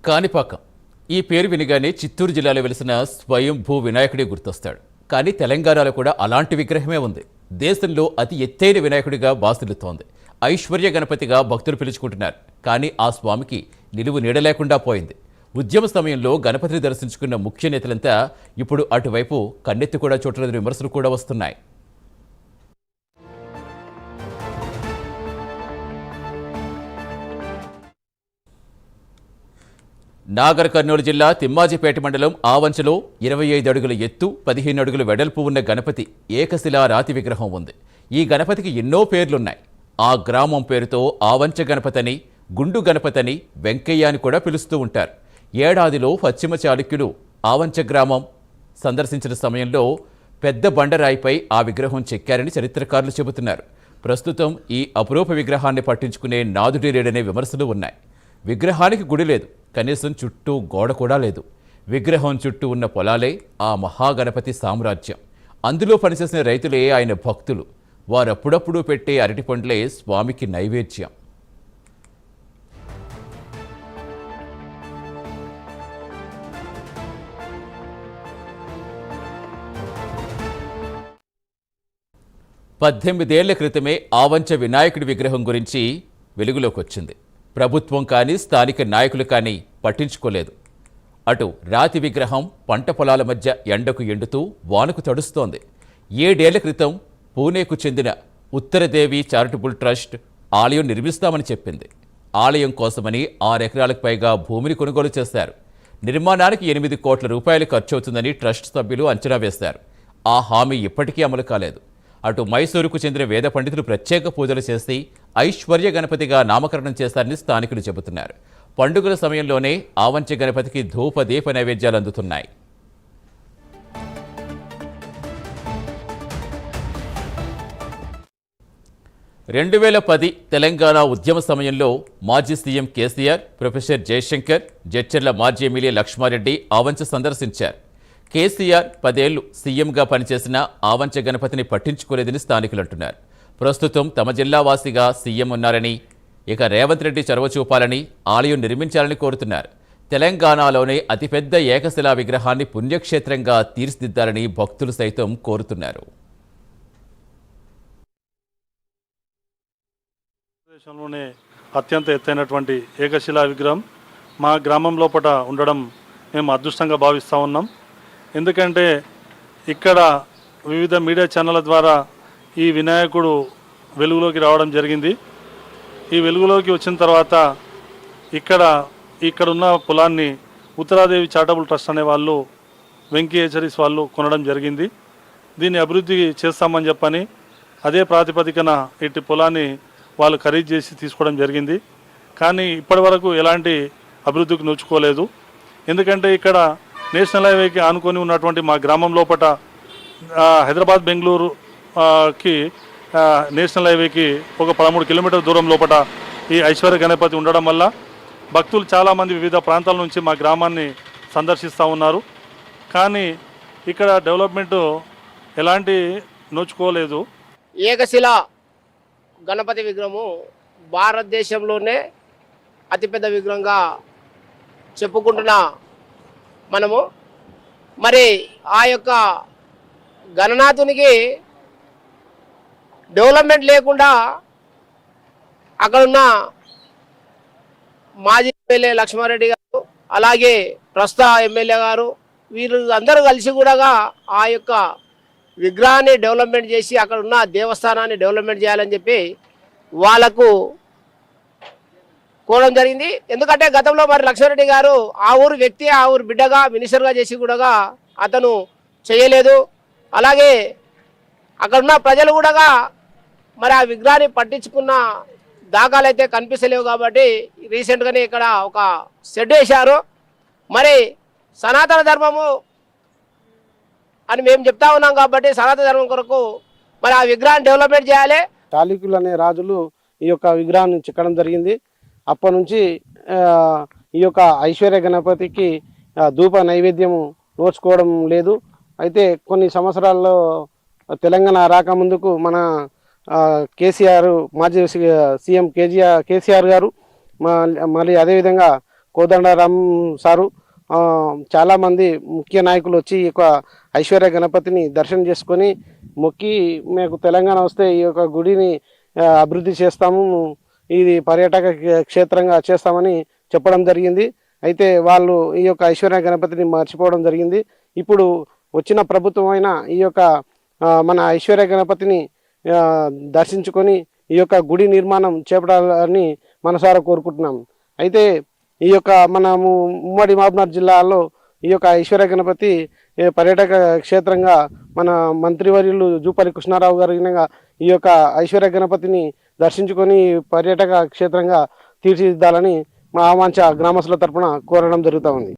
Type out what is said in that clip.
కాణిపాకం ఈ పేరు వినగానే చిత్తూరు జిల్లాలో వెలిసిన స్వయంభూ వినాయకుడే గుర్తొస్తాడు. కానీ తెలంగాణలో కూడా అలాంటి విగ్రహమే ఉంది. దేశంలో అతి ఎత్తైన వినాయకుడిగా బాసిల్లుతోంది. ఐశ్వర్య గణపతిగా భక్తులు పిలుచుకుంటున్నారు. కానీ ఆ స్వామికి నిలువు నీడ లేకుండా పోయింది. ఉద్యమ సమయంలో గణపతిని దర్శించుకున్న ముఖ్య నేతలంతా ఇప్పుడు అటువైపు కన్నెత్తి కూడా చూడలేని విమర్శలు కూడా వస్తున్నాయి. నాగర్ కర్నూలు జిల్లా తిమ్మాజిపేట మండలం ఆవంచలో 25 అడుగుల ఎత్తు 15 అడుగుల వెడల్పు ఉన్న గణపతి ఏకశిలా రాతి విగ్రహం ఉంది. ఈ గణపతికి ఎన్నో పేర్లున్నాయి. ఆ గ్రామం పేరుతో ఆవంచ గణపతిని, గుండు గణపతిని, వెంకయ్య అని కూడా పిలుస్తూ ఉంటారు. ఏడాదిలో పశ్చిమ చాళుక్యులు ఆవంచ గ్రామం సందర్శించిన సమయంలో పెద్ద బండరాయిపై ఆ విగ్రహం చెక్కారని చరిత్రకారులు చెబుతున్నారు. ప్రస్తుతం ఈ అపురూప విగ్రహాన్ని పట్టించుకునే నాదుడి లేడనే విమర్శలు ఉన్నాయి. విగ్రహానికి గుడి లేదు, కనీసం చుట్టూ గోడ కూడా లేదు. విగ్రహం చుట్టూ ఉన్న పొలాలే ఆ మహాగణపతి సామ్రాజ్యం. అందులో పనిచేసిన రైతులే ఆయన భక్తులు. వారప్పుడప్పుడు పెట్టే అరటిపండ్లే స్వామికి నైవేద్యం. పద్దెనిమిదేళ్ల క్రితమే ఆవంచ వినాయకుడి విగ్రహం గురించి వెలుగులోకి వచ్చింది. ప్రభుత్వం కానీ స్థానిక నాయకులు కానీ పట్టించుకోలేదు. అటు రాతి విగ్రహం పంట పొలాల మధ్య ఎండకు ఎండుతూ వానకు తడుస్తోంది. 7 ఏళ్ల క్రితం పూణేకు చెందిన ఉత్తరదేవి చారిటబుల్ ట్రస్ట్ ఆలయం నిర్మిస్తామని చెప్పింది. ఆలయం కోసమని 6 ఎకరాలకు పైగా భూమిని కొనుగోలు చేశారు. నిర్మాణానికి 8 కోట్ల రూపాయలు ఖర్చవుతుందని ట్రస్ట్ సభ్యులు అంచనా వేశారు. ఆ హామీ ఇప్పటికీ అమలు కాలేదు. అటు మైసూరుకు చెందిన వేద పండితులు ప్రత్యేక పూజలు చేసి ఐశ్వర్య గణపతిగా నామకరణం చేశారని స్థానికులు చెబుతున్నారు. పండుగల సమయంలోనే ఆవంచ గణపతికి ధూప దీప నైవేద్యాలు అందుతున్నాయి. రెండు 2010 తెలంగాణ ఉద్యమ సమయంలో మాజీ సీఎం కేసీఆర్, ప్రొఫెసర్ జయశంకర్, జడ్చర్ల మాజీ ఎమ్మెల్యే లక్ష్మారెడ్డి ఆవంచ సందర్శించారు. కేసీఆర్ 10 ఏళ్లు సీఎంగా పనిచేసిన ఆవంచ గణపతిని పట్టించుకోలేదని స్థానికులు అంటున్నారు. ప్రస్తుతం తమ జిల్లా వాసిగా సీఎం ఉన్నారని, ఇక రేవంత్ రెడ్డి చొరవ చూపాలని, ఆలయం నిర్మించాలని కోరుతున్నారు. తెలంగాణలోనే అతిపెద్ద ఏకశిలా విగ్రహాన్ని పుణ్యక్షేత్రంగా తీర్చిదిద్దాలని భక్తులు సైతం కోరుతున్నారు. దేశంలోనే అత్యంత ఎత్తైనటువంటి ఏకశిలా విగ్రహం మా గ్రామం లోపల ఉండడం మేము అదృష్టంగా భావిస్తూ ఉన్నాం. ఎందుకంటే ఇక్కడ వివిధ మీడియా ఛానళ్ళ ద్వారా ఈ వినాయకుడు వెలుగులోకి రావడం జరిగింది. ఈ వెలుగులోకి వచ్చిన తర్వాత ఇక్కడున్న పొలాన్ని ఉత్తరాదేవి చారిటబుల్ ట్రస్ట్ అనే వాళ్ళు, వెంకయ్యచరీస్ వాళ్ళు కొనడం జరిగింది. దీన్ని అభివృద్ధి చేస్తామని చెప్పని అదే ప్రాతిపదికన ఇటు పొలాన్ని వాళ్ళు ఖరీదు చేసి తీసుకోవడం జరిగింది. కానీ ఇప్పటి వరకు ఎలాంటి అభివృద్ధికి నోచుకోలేదు. ఎందుకంటే ఇక్కడ నేషనల్ హైవేకి ఆనుకొని ఉన్నటువంటి మా గ్రామం లోపల హైదరాబాద్ బెంగళూరుకి నేషనల్ హైవేకి ఒక 13 కిలోమీటర్ల దూరం లోపల ఈ ఐశ్వర్య గణపతి ఉండడం వల్ల భక్తులు చాలామంది వివిధ ప్రాంతాల నుంచి మా గ్రామాన్ని సందర్శిస్తూ ఉన్నారు. కానీ ఇక్కడ డెవలప్మెంట్ ఎలాంటి నోచుకోలేదు. ఏకశిల గణపతి విగ్రహము భారతదేశంలోనే అతిపెద్ద విగ్రహంగా చెప్పుకుంటున్న మనము మరి ఆ యొక్క గణనాథునికి డెవలప్మెంట్ లేకుండా అక్కడున్న మాజీ ఎమ్మెల్యే లక్ష్మారెడ్డి గారు, అలాగే ప్రస్తుత ఎమ్మెల్యే గారు, వీళ్ళు అందరూ కలిసి కూడా ఆ యొక్క విగ్రహాన్ని డెవలప్మెంట్ చేసి అక్కడ ఉన్న దేవస్థానాన్ని డెవలప్మెంట్ చేయాలని చెప్పి వాళ్ళకు కోవడం జరిగింది. ఎందుకంటే గతంలో మరి లక్ష్మారెడ్డి గారు ఆ ఊరు వ్యక్తి, ఆ ఊరు బిడ్డగా మినిస్టర్గా చేసి కూడా అతను చేయలేదు. అలాగే అక్కడున్న ప్రజలు కూడా మరి ఆ విగ్రహాన్ని పట్టించుకున్న దాఖలు అయితే కనిపిస్తలేవు. కాబట్టి రీసెంట్గానే ఇక్కడ ఒక షెడ్ వేశారు. మరి సనాతన ధర్మము అని మేము చెప్తా ఉన్నాం కాబట్టి సనాతన ధర్మం కొరకు మరి ఆ విగ్రహాన్ని డెవలప్మెంట్ చేయాలి. చాళుక్యులు అనే రాజులు ఈ యొక్క విగ్రహాన్ని చెక్కడం జరిగింది. అప్పటి నుంచి ఈ యొక్క ఐశ్వర్య గణపతికి ధూప నైవేద్యము నోచుకోవడం లేదు. అయితే కొన్ని సంవత్సరాల్లో తెలంగాణ రాకముందుకు మన కేసీఆర్, మాజీ సీఎం కేసీఆర్ గారు, మళ్ళీ అదేవిధంగా కోదండరాం సారు చాలామంది ముఖ్య నాయకులు వచ్చి ఈ యొక్క ఐశ్వర్య గణపతిని దర్శనం చేసుకొని మొక్కి మీకు తెలంగాణ వస్తే ఈ యొక్క గుడిని అభివృద్ధి చేస్తాము, ఇది పర్యాటక క్షేత్రంగా చేస్తామని చెప్పడం జరిగింది. అయితే వాళ్ళు ఈ యొక్క ఐశ్వర్య గణపతిని మర్చిపోవడం జరిగింది. ఇప్పుడు వచ్చిన ప్రభుత్వం అయినా ఈ యొక్క మన ఐశ్వర్య గణపతిని దర్శించుకొని ఈ యొక్క గుడి నిర్మాణం చేపట్టాలని మనసారా కోరుకుంటున్నాం. అయితే ఈ యొక్క మనము ఉమ్మడి మహబూబ్నగర్ జిల్లాలో ఈ యొక్క ఐశ్వర్య గణపతి పర్యాటక క్షేత్రంగా మన మంత్రివర్యులు జూపల్లి కృష్ణారావు గారు ఈ యొక్క ఐశ్వర్య గణపతిని దర్శించుకొని పర్యాటక క్షేత్రంగా తీర్చిదిద్దాలని మా ఆవాంఛ గ్రామస్తుల తరపున కోరడం జరుగుతూ ఉంది.